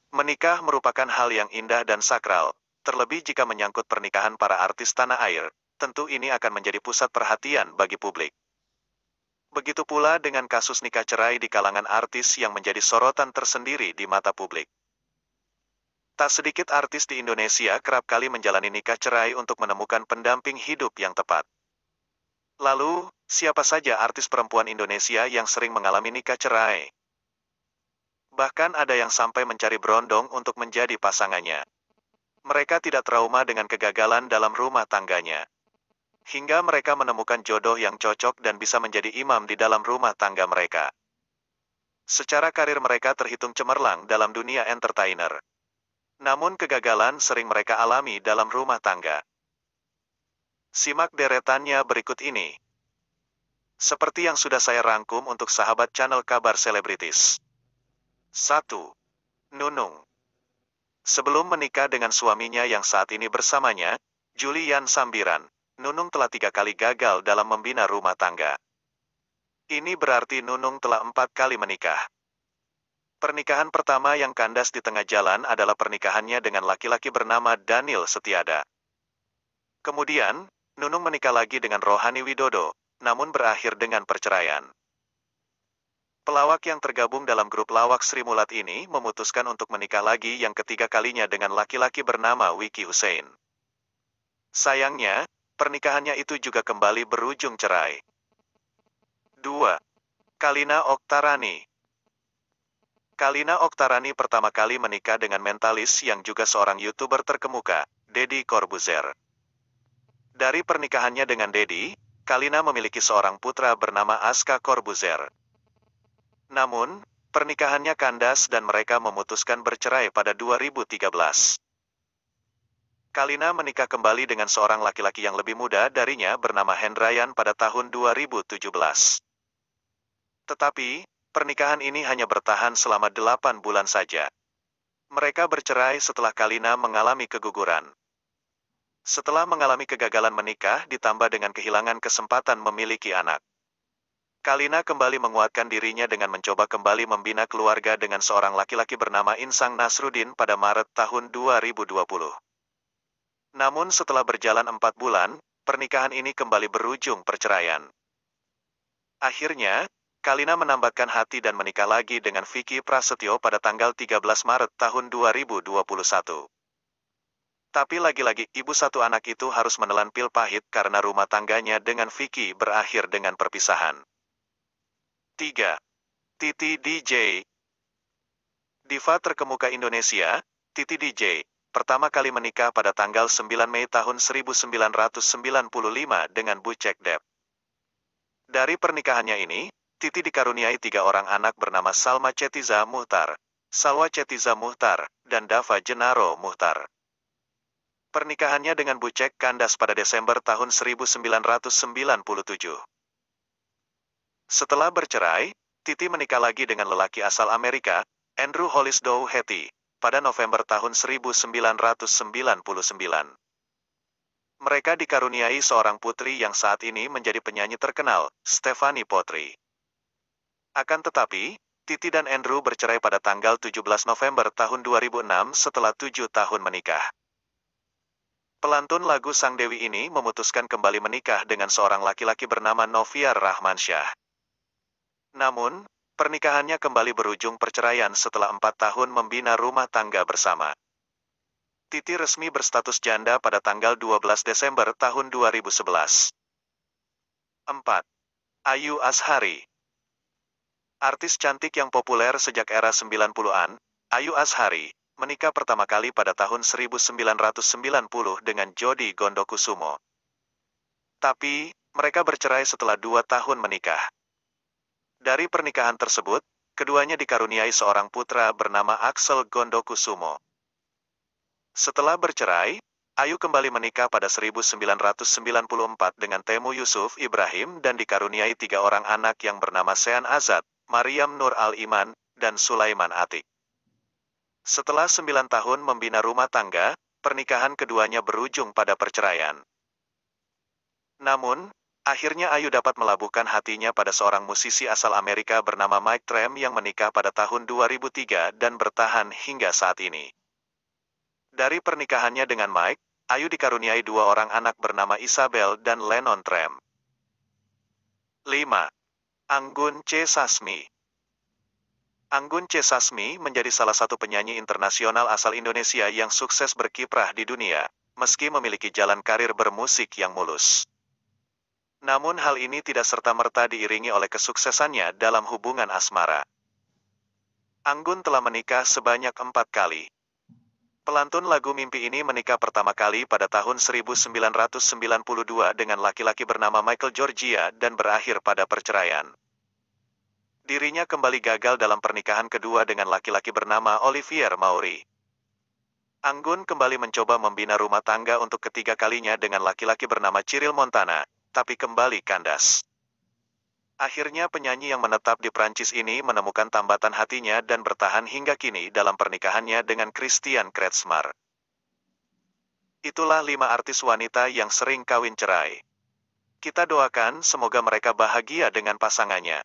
Menikah merupakan hal yang indah dan sakral, terlebih jika menyangkut pernikahan para artis tanah air. Tentu ini akan menjadi pusat perhatian bagi publik. Begitu pula dengan kasus nikah cerai di kalangan artis yang menjadi sorotan tersendiri di mata publik. Tak sedikit artis di Indonesia kerap kali menjalani nikah cerai untuk menemukan pendamping hidup yang tepat. Lalu, siapa saja artis perempuan Indonesia yang sering mengalami nikah cerai? Bahkan ada yang sampai mencari berondong untuk menjadi pasangannya. Mereka tidak trauma dengan kegagalan dalam rumah tangganya. Hingga mereka menemukan jodoh yang cocok dan bisa menjadi imam di dalam rumah tangga mereka. Secara karir mereka terhitung cemerlang dalam dunia entertainer. Namun kegagalan sering mereka alami dalam rumah tangga. Simak deretannya berikut ini. Seperti yang sudah saya rangkum untuk sahabat channel Kabar Selebritis. 1. Nunung. Sebelum menikah dengan suaminya yang saat ini bersamanya, Julian Sambiran, Nunung telah 3 kali gagal dalam membina rumah tangga. Ini berarti Nunung telah 4 kali menikah. Pernikahan pertama yang kandas di tengah jalan adalah pernikahannya dengan laki-laki bernama Daniel Setiada. Kemudian, Nunung menikah lagi dengan Rohani Widodo, namun berakhir dengan perceraian. Pelawak yang tergabung dalam grup lawak Sri Mulat ini memutuskan untuk menikah lagi yang ketiga kalinya dengan laki-laki bernama Wiki Hussein. Sayangnya, pernikahannya itu juga kembali berujung cerai. 2. Kalina Oktarani. Kalina Oktarani pertama kali menikah dengan mentalis yang juga seorang YouTuber terkemuka, Deddy Corbuzier. Dari pernikahannya dengan Deddy, Kalina memiliki seorang putra bernama Aska Corbuzier. Namun, pernikahannya kandas dan mereka memutuskan bercerai pada 2013. Kalina menikah kembali dengan seorang laki-laki yang lebih muda darinya bernama Hendrayan pada tahun 2017. Tetapi, pernikahan ini hanya bertahan selama 8 bulan saja. Mereka bercerai setelah Kalina mengalami keguguran. Setelah mengalami kegagalan menikah ditambah dengan kehilangan kesempatan memiliki anak. Kalina kembali menguatkan dirinya dengan mencoba kembali membina keluarga dengan seorang laki-laki bernama Insang Nasruddin pada Maret tahun 2020. Namun setelah berjalan 4 bulan, pernikahan ini kembali berujung perceraian. Akhirnya, Kalina menambatkan hati dan menikah lagi dengan Vicky Prasetyo pada tanggal 13 Maret tahun 2021. Tapi lagi-lagi ibu satu anak itu harus menelan pil pahit karena rumah tangganya dengan Vicky berakhir dengan perpisahan. 3. Titi DJ. Diva terkemuka Indonesia, Titi DJ, pertama kali menikah pada tanggal 9 Mei tahun 1995 dengan Bucek Dep. Dari pernikahannya ini, Titi dikaruniai 3 orang anak bernama Salma Cetiza Muhtar, Salwa Cetiza Muhtar, dan Dava Jenaro Muhtar. Pernikahannya dengan Bucek kandas pada Desember tahun 1997. Setelah bercerai, Titi menikah lagi dengan lelaki asal Amerika, Andrew Hollis Dougherty, pada November tahun 1999. Mereka dikaruniai seorang putri yang saat ini menjadi penyanyi terkenal, Stephanie Potri. Akan tetapi, Titi dan Andrew bercerai pada tanggal 17 November tahun 2006 setelah 7 tahun menikah. Pelantun lagu Sang Dewi ini memutuskan kembali menikah dengan seorang laki-laki bernama Noviar Rahmansyah. Namun, pernikahannya kembali berujung perceraian setelah 4 tahun membina rumah tangga bersama. Titi resmi berstatus janda pada tanggal 12 Desember tahun 2011. 4. Ayu Azhari. Artis cantik yang populer sejak era 90-an, Ayu Azhari, menikah pertama kali pada tahun 1990 dengan Jody Gondokusumo. Tapi, mereka bercerai setelah 2 tahun menikah. Dari pernikahan tersebut, keduanya dikaruniai seorang putra bernama Axel Gondokusumo. Setelah bercerai, Ayu kembali menikah pada 1994 dengan Temu Yusuf Ibrahim dan dikaruniai 3 orang anak yang bernama Sean Azad, Mariam Nur Al-Iman, dan Sulaiman Atik. Setelah 9 tahun membina rumah tangga, pernikahan keduanya berujung pada perceraian. Namun, Akhirnya Ayu dapat melabuhkan hatinya pada seorang musisi asal Amerika bernama Mike Tram yang menikah pada tahun 2003 dan bertahan hingga saat ini. Dari pernikahannya dengan Mike, Ayu dikaruniai dua orang anak bernama Isabel dan Lennon Tram. 5. Anggun C. Sasmi. Anggun C. Sasmi menjadi salah satu penyanyi internasional asal Indonesia yang sukses berkiprah di dunia, meski memiliki jalan karir bermusik yang mulus. Namun hal ini tidak serta-merta diiringi oleh kesuksesannya dalam hubungan asmara. Anggun telah menikah sebanyak 4 kali. Pelantun lagu Mimpi ini menikah pertama kali pada tahun 1992 dengan laki-laki bernama Michael Georgia dan berakhir pada perceraian. Dirinya kembali gagal dalam pernikahan kedua dengan laki-laki bernama Olivier Maury. Anggun kembali mencoba membina rumah tangga untuk ketiga kalinya dengan laki-laki bernama Cyril Montana, tapi kembali kandas. Akhirnya penyanyi yang menetap di Prancis ini menemukan tambatan hatinya dan bertahan hingga kini dalam pernikahannya dengan Christian Kretschmar. Itulah 5 artis wanita yang sering kawin cerai. Kita doakan semoga mereka bahagia dengan pasangannya.